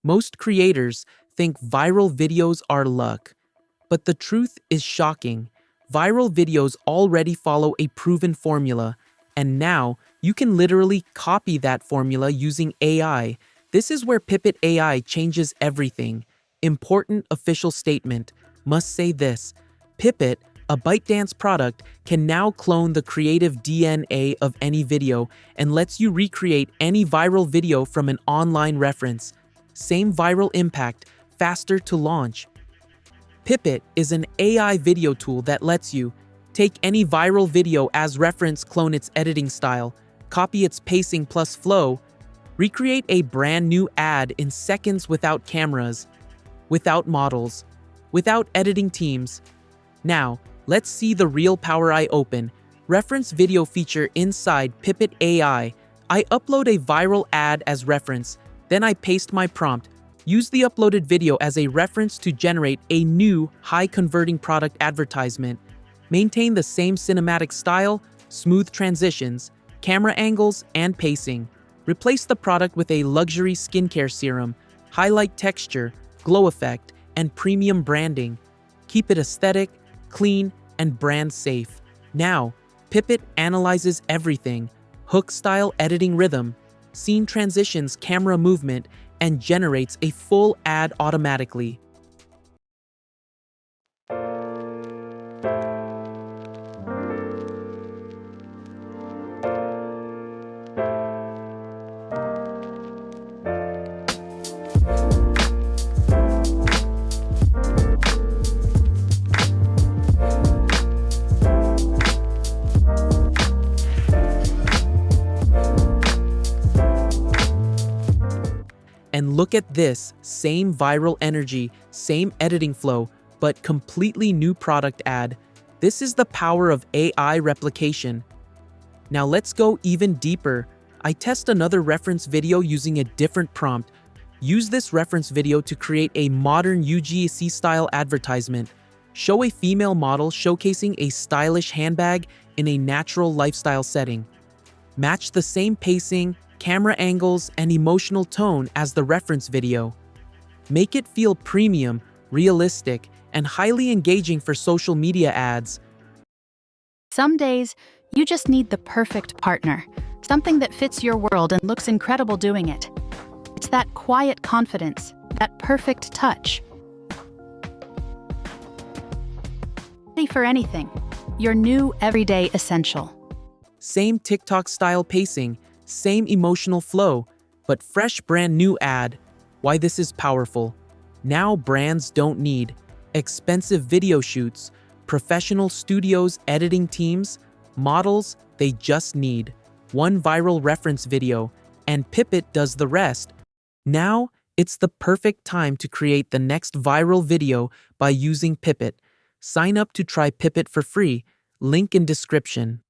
Most creators think viral videos are luck. But the truth is shocking. Viral videos already follow a proven formula, and now you can literally copy that formula using AI. This is where Pippit AI changes everything. Important official statement. Must say this. Pippit, a ByteDance product, can now clone the creative DNA of any video and lets you recreate any viral video from an online reference. Same viral impact, faster to launch. Pippit is an AI video tool that lets you take any viral video as reference, clone its editing style, copy its pacing plus flow, recreate a brand new ad in seconds without cameras, without models, without editing teams. Now, let's see the real power. I open reference video feature inside Pippit AI. I upload a viral ad as reference, then I paste my prompt. Use the uploaded video as a reference to generate a new, high-converting product advertisement. Maintain the same cinematic style, smooth transitions, camera angles, and pacing. Replace the product with a luxury skincare serum, highlight texture, glow effect, and premium branding. Keep it aesthetic, clean, and brand safe. Now, Pippit analyzes everything: hook style, editing rhythm, scene transitions, camera movement, and generates a full ad automatically. And look at this, same viral energy, same editing flow, but completely new product ad. This is the power of AI replication. Now let's go even deeper. I test another reference video using a different prompt. Use this reference video to create a modern UGC-style advertisement. Show a female model showcasing a stylish handbag in a natural lifestyle setting. Match the same pacing, camera angles, and emotional tone as the reference video. Make it feel premium, realistic, and highly engaging for social media ads. Some days, you just need the perfect partner, something that fits your world and looks incredible doing it. It's that quiet confidence, that perfect touch. Ready for anything, your new everyday essential. Same TikTok-style pacing, same emotional flow, but fresh brand new ad. Why this is powerful. Now brands don't need expensive video shoots, professional studios, editing teams, models. They just need one viral reference video, and Pippit does the rest. Now, it's the perfect time to create the next viral video by using Pippit. Sign up to try Pippit for free, link in description.